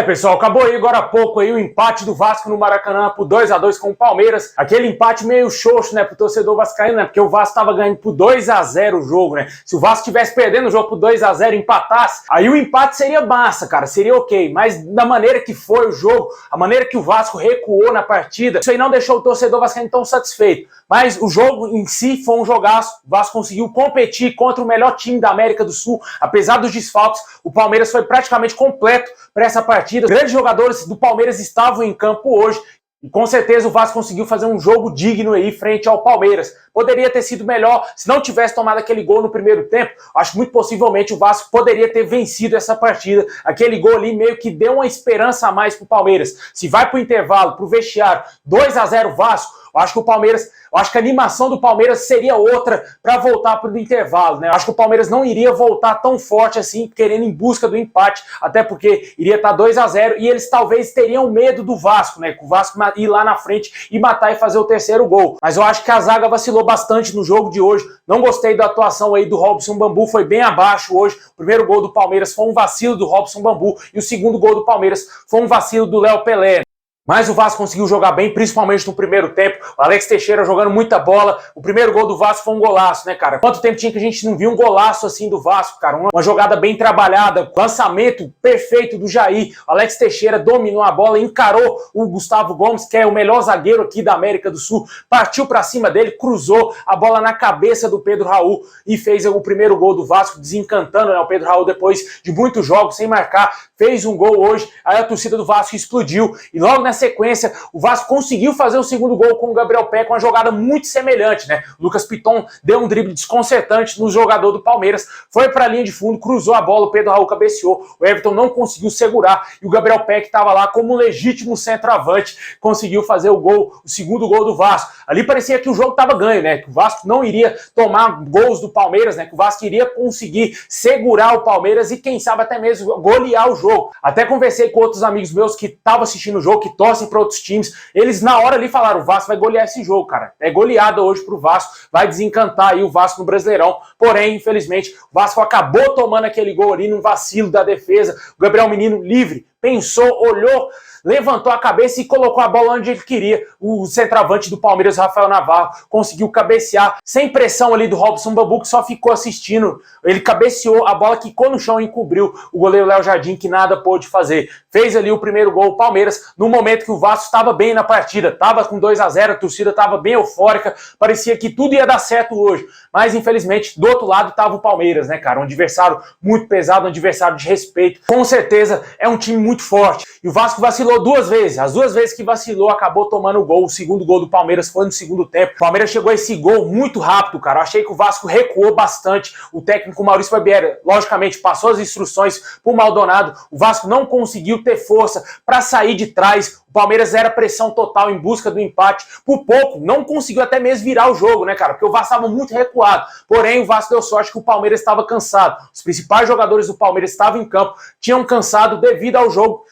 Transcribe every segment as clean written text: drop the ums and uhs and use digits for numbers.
Pessoal, acabou aí agora há pouco aí o empate do Vasco no Maracanã por 2-2 com o Palmeiras. Aquele empate meio xoxo, né, pro torcedor vascaíno, né, porque o Vasco tava ganhando por 2-0 o jogo, né. Se o Vasco tivesse perdendo o jogo por 2-0 e empatasse, aí o empate seria massa, cara, seria ok. Mas da maneira que foi o jogo, a maneira que o Vasco recuou na partida, isso aí não deixou o torcedor vascaíno tão satisfeito. Mas o jogo em si foi um jogaço. O Vasco conseguiu competir contra o melhor time da América do Sul, apesar dos desfalques. O Palmeiras foi praticamente completo para essa partida. Grandes jogadores do Palmeiras estavam em campo hoje. E com certeza o Vasco conseguiu fazer um jogo digno aí frente ao Palmeiras. Poderia ter sido melhor se não tivesse tomado aquele gol no primeiro tempo. Acho que muito possivelmente o Vasco poderia ter vencido essa partida. Aquele gol ali meio que deu uma esperança a mais pro Palmeiras. Se vai pro intervalo, pro vestiário, 2-0 Vasco, eu acho que o Palmeiras, eu acho que a animação do Palmeiras seria outra para voltar para o intervalo, né? Eu acho que o Palmeiras não iria voltar tão forte assim, querendo em busca do empate, até porque iria estar 2-0 e eles talvez teriam medo do Vasco, né? Que o Vasco ir lá na frente e matar e fazer o terceiro gol. Mas eu acho que a zaga vacilou bastante no jogo de hoje. Não gostei da atuação aí do Robson Bambu, foi bem abaixo hoje. O primeiro gol do Palmeiras foi um vacilo do Robson Bambu e o segundo gol do Palmeiras foi um vacilo do Léo Pelé. Mas o Vasco conseguiu jogar bem, principalmente no primeiro tempo. O Alex Teixeira jogando muita bola. O primeiro gol do Vasco foi um golaço, né, cara? Quanto tempo tinha que a gente não viu um golaço assim do Vasco, cara? Uma jogada bem trabalhada, lançamento perfeito do Jair. O Alex Teixeira dominou a bola, encarou o Gustavo Gomes, que é o melhor zagueiro aqui da América do Sul. Partiu pra cima dele, cruzou a bola na cabeça do Pedro Raul e fez o primeiro gol do Vasco, desencantando, né? O Pedro Raul, depois de muitos jogos sem marcar, fez um gol hoje. Aí a torcida do Vasco explodiu e logo nessa sequência, o Vasco conseguiu fazer o segundo gol com o Gabriel Peck, uma jogada muito semelhante, né? O Lucas Piton deu um drible desconcertante no jogador do Palmeiras, foi para a linha de fundo, cruzou a bola, o Pedro Raul cabeceou, o Everton não conseguiu segurar e o Gabriel Peck estava lá como legítimo centroavante, conseguiu fazer o gol, o segundo gol do Vasco. Ali parecia que o jogo estava ganho, né? Que o Vasco não iria tomar gols do Palmeiras, né? Que o Vasco iria conseguir segurar o Palmeiras e quem sabe até mesmo golear o jogo. Até conversei com outros amigos meus que estavam assistindo o jogo, que torcem para outros times, eles na hora ali falaram, o Vasco vai golear esse jogo, cara. É goleada hoje pro Vasco, vai desencantar aí o Vasco no Brasileirão. Porém, infelizmente, o Vasco acabou tomando aquele gol ali num vacilo da defesa. O Gabriel Menino livre, pensou, olhou, levantou a cabeça e colocou a bola onde ele queria. O centroavante do Palmeiras, Rafael Navarro, conseguiu cabecear sem pressão ali do Robson Bambu, que só ficou assistindo. Ele cabeceou, a bola quicou no chão e encobriu o goleiro Léo Jardim, que nada pôde fazer. Fez ali o primeiro gol, o Palmeiras, no momento que o Vasco estava bem na partida, estava com 2-0, a torcida estava bem eufórica, parecia que tudo ia dar certo hoje. Mas, infelizmente, do outro lado estava o Palmeiras, né, cara? Um adversário muito pesado, um adversário de respeito. Com certeza é um time muito forte. E o Vasco vacilou duas vezes. As duas vezes que vacilou, acabou tomando o gol. O segundo gol do Palmeiras foi no segundo tempo. O Palmeiras chegou a esse gol muito rápido, cara. Eu achei que o Vasco recuou bastante. O técnico Maurício Barbieri, logicamente, passou as instruções pro Maldonado. O Vasco não conseguiu ter força para sair de trás. O Palmeiras era pressão total em busca do empate. Por pouco, não conseguiu até mesmo virar o jogo, né, cara? Porque o Vasco estava muito recuado. Porém, o Vasco deu sorte que o Palmeiras estava cansado. Os principais jogadores do Palmeiras estavam em campo, tinham cansado devido ao jogo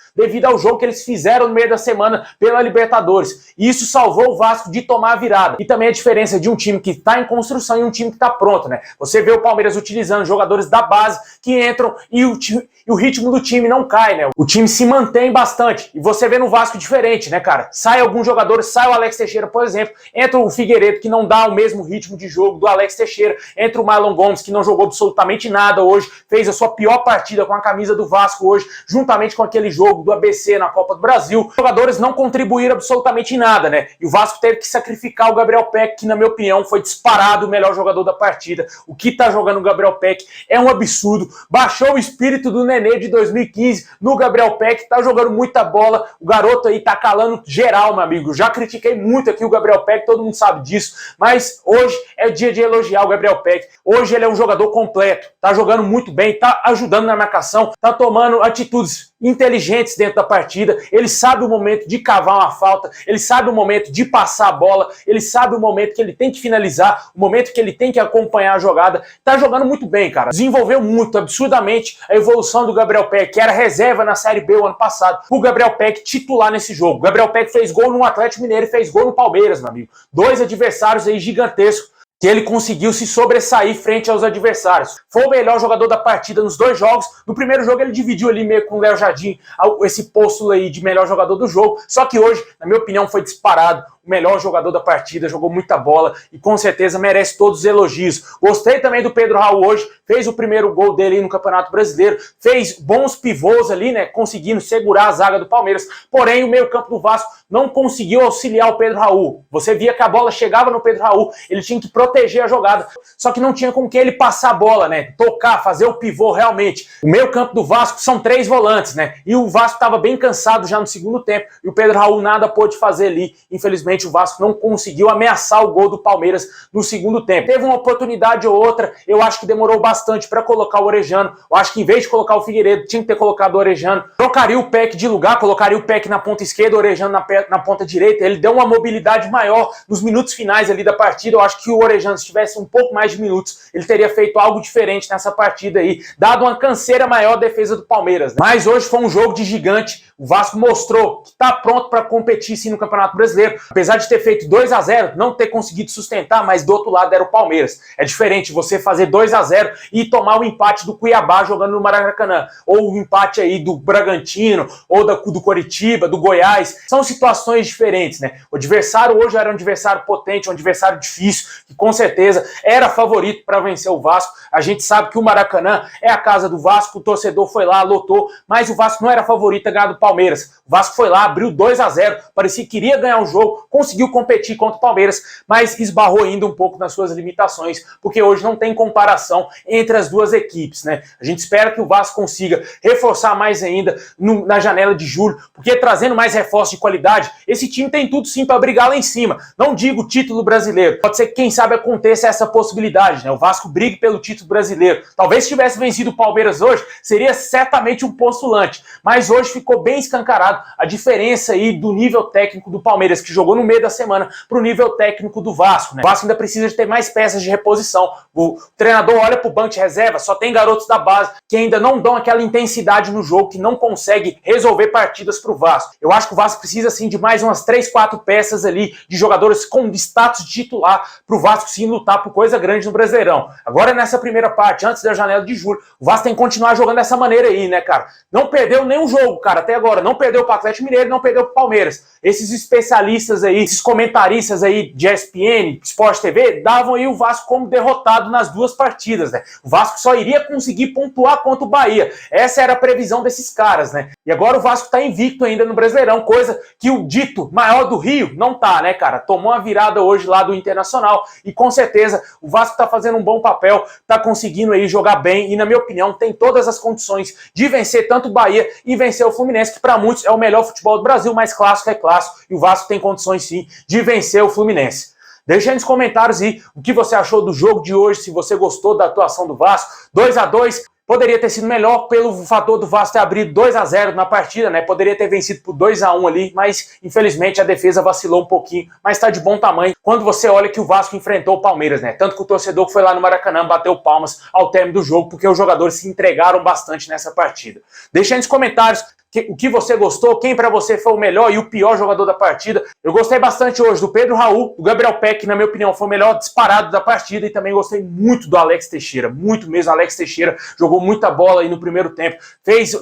que eles fizeram no meio da semana pela Libertadores. E isso salvou o Vasco de tomar a virada. E também a diferença de um time que está em construção e um time que está pronto, né? Você vê o Palmeiras utilizando jogadores da base que entram e o ritmo do time não cai, né? O time se mantém bastante. E você vê no Vasco diferente, né, cara? Sai alguns jogadores, sai o Alex Teixeira, por exemplo, entra o Figueiredo, que não dá o mesmo ritmo de jogo do Alex Teixeira, entra o Marlon Gomes, que não jogou absolutamente nada hoje, fez a sua pior partida com a camisa do Vasco hoje, juntamente com aquele jogo do ABC na Copa do Brasil. Os jogadores não contribuíram absolutamente em nada, né? E o Vasco teve que sacrificar o Gabriel Peck, que na minha opinião foi disparado o melhor jogador da partida. O que tá jogando o Gabriel Peck é um absurdo. Baixou o espírito do Nenê de 2015 no Gabriel Peck, tá jogando muita bola. O garoto aí tá calando geral, meu amigo. Já critiquei muito aqui o Gabriel Peck, todo mundo sabe disso, mas hoje é o dia de elogiar o Gabriel Peck. Hoje ele é um jogador completo, tá jogando muito bem, tá ajudando na marcação, tá tomando atitudes inteligentes dentro da partida, ele sabe o momento de cavar uma falta, ele sabe o momento de passar a bola, ele sabe o momento que ele tem que finalizar, o momento que ele tem que acompanhar a jogada, tá jogando muito bem, cara. Desenvolveu muito, absurdamente, a evolução do Gabriel Peck, que era reserva na Série B o ano passado, o Gabriel Peck titular nesse jogo. O Gabriel Peck fez gol no Atlético Mineiro e fez gol no Palmeiras, meu amigo. Dois adversários aí gigantescos que ele conseguiu se sobressair frente aos adversários. Foi o melhor jogador da partida nos dois jogos. No primeiro jogo ele dividiu ali meio com o Léo Jardim esse posto aí de melhor jogador do jogo, só que hoje, na minha opinião, foi disparado o melhor jogador da partida, jogou muita bola e com certeza merece todos os elogios. Gostei também do Pedro Raul hoje, fez o primeiro gol dele no Campeonato Brasileiro, fez bons pivôs ali, né, conseguindo segurar a zaga do Palmeiras, porém o meio-campo do Vasco não conseguiu auxiliar o Pedro Raul. Você via que a bola chegava no Pedro Raul, ele tinha que proteger a jogada, só que não tinha com que ele passar a bola, né, tocar, fazer o pivô realmente. O meio-campo do Vasco são 3 volantes, né, e o Vasco estava bem cansado já no segundo tempo, e o Pedro Raul nada pôde fazer ali. Infelizmente o Vasco não conseguiu ameaçar o gol do Palmeiras no segundo tempo. Teve uma oportunidade ou outra, eu acho que demorou bastante para colocar o Orejano. Eu acho que em vez de colocar o Figueiredo, tinha que ter colocado o Orejano. Trocaria o Peck de lugar, colocaria o Peck na ponta esquerda, o Orejano na ponta direita. Ele deu uma mobilidade maior nos minutos finais ali da partida. Eu acho que o Orejano, se tivesse um pouco mais de minutos, ele teria feito algo diferente nessa partida aí, dado uma canseira maior à defesa do Palmeiras, né? Mas hoje foi um jogo de gigante. O Vasco mostrou que está pronto para competir sim no Campeonato Brasileiro. Apesar de ter feito 2-0, não ter conseguido sustentar, mas do outro lado era o Palmeiras. É diferente você fazer 2-0 e tomar o empate do Cuiabá jogando no Maracanã, ou o empate aí do Bragantino, ou do Coritiba, do Goiás. São situações diferentes, né? O adversário hoje era um adversário potente, um adversário difícil, que com certeza era favorito para vencer o Vasco. A gente sabe que o Maracanã é a casa do Vasco, o torcedor foi lá, lotou, mas o Vasco não era favorito a ganhar do Palmeiras. O Vasco foi lá, abriu 2-0, parecia que queria ganhar o jogo, conseguiu competir contra o Palmeiras, mas esbarrou ainda um pouco nas suas limitações, porque hoje não tem comparação entre as duas equipes, né? A gente espera que o Vasco consiga reforçar mais ainda na janela de julho, porque trazendo mais reforços de qualidade, esse time tem tudo sim para brigar lá em cima. Não digo título brasileiro, pode ser que quem sabe aconteça essa possibilidade, né? O Vasco brigue pelo título brasileiro. Talvez se tivesse vencido o Palmeiras hoje, seria certamente um postulante, mas hoje ficou bem escancarado a diferença aí do nível técnico do Palmeiras, que jogou no meio da semana, para o nível técnico do Vasco, né? O Vasco ainda precisa de ter mais peças de reposição. O treinador olha para o banco de reserva, só tem garotos da base que ainda não dão aquela intensidade no jogo, que não consegue resolver partidas para o Vasco. Eu acho que o Vasco precisa sim de mais umas 3, 4 peças ali, de jogadores com status de titular, para o Vasco sim lutar por coisa grande no Brasileirão. Agora nessa primeira parte, antes da janela de julho, o Vasco tem que continuar jogando dessa maneira aí, né, cara? Não perdeu nenhum jogo, cara, até agora. Não perdeu para o Atlético Mineiro, não perdeu para o Palmeiras. Esses especialistas aí, esses comentaristas aí de ESPN, Sport TV, davam aí o Vasco como derrotado nas duas partidas, né? O Vasco só iria conseguir pontuar contra o Bahia. Essa era a previsão desses caras, né? E agora o Vasco tá invicto ainda no Brasileirão, coisa que o dito maior do Rio não tá, né, cara? Tomou uma virada hoje lá do Internacional e com certeza o Vasco tá fazendo um bom papel, tá conseguindo aí jogar bem e, na minha opinião, tem todas as condições de vencer tanto o Bahia e vencer o Fluminense, que para muitos é o melhor futebol do Brasil, mas clássico é clássico e o Vasco tem condições sim de vencer o Fluminense. Deixa aí nos comentários aí o que você achou do jogo de hoje, se você gostou da atuação do Vasco. 2-2, poderia ter sido melhor pelo fator do Vasco ter abrido 2-0 na partida, né? Poderia ter vencido por 2-1 ali, mas infelizmente a defesa vacilou um pouquinho, mas tá de bom tamanho quando você olha que o Vasco enfrentou o Palmeiras, né? Tanto que o torcedor que foi lá no Maracanã bateu palmas ao término do jogo, porque os jogadores se entregaram bastante nessa partida. Deixa aí nos comentários o que você gostou, quem para você foi o melhor e o pior jogador da partida. Eu gostei bastante hoje do Pedro Raul, do Gabriel Peck, que na minha opinião foi o melhor disparado da partida, e também gostei muito do Alex Teixeira, muito mesmo. Alex Teixeira jogou muita bola aí no primeiro tempo,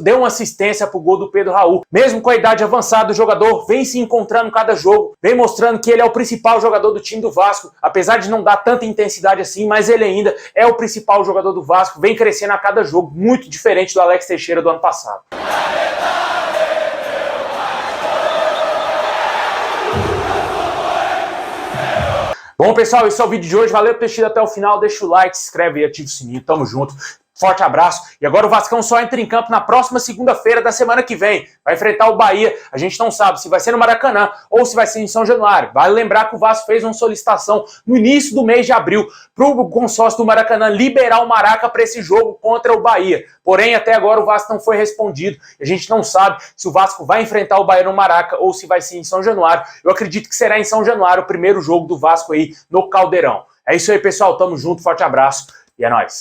deu uma assistência pro gol do Pedro Raul. Mesmo com a idade avançada, o jogador vem se encontrando cada jogo, vem mostrando que ele é o principal jogador do time do Vasco, apesar de não dar tanta intensidade assim, mas ele ainda é o principal jogador do Vasco, vem crescendo a cada jogo, muito diferente do Alex Teixeira do ano passado. Bom, pessoal, esse é o vídeo de hoje. Valeu por ter assistido até o final. Deixa o like, se inscreve e ativa o sininho. Tamo junto. Forte abraço. E agora o Vascão só entra em campo na próxima segunda-feira da semana que vem. Vai enfrentar o Bahia. A gente não sabe se vai ser no Maracanã ou se vai ser em São Januário. Vale lembrar que o Vasco fez uma solicitação no início do mês de abril para o consórcio do Maracanã liberar o Maraca para esse jogo contra o Bahia. Porém, até agora o Vasco não foi respondido. A gente não sabe se o Vasco vai enfrentar o Bahia no Maraca ou se vai ser em São Januário. Eu acredito que será em São Januário o primeiro jogo do Vasco aí no Caldeirão. É isso aí, pessoal. Tamo junto. Forte abraço e é nóis.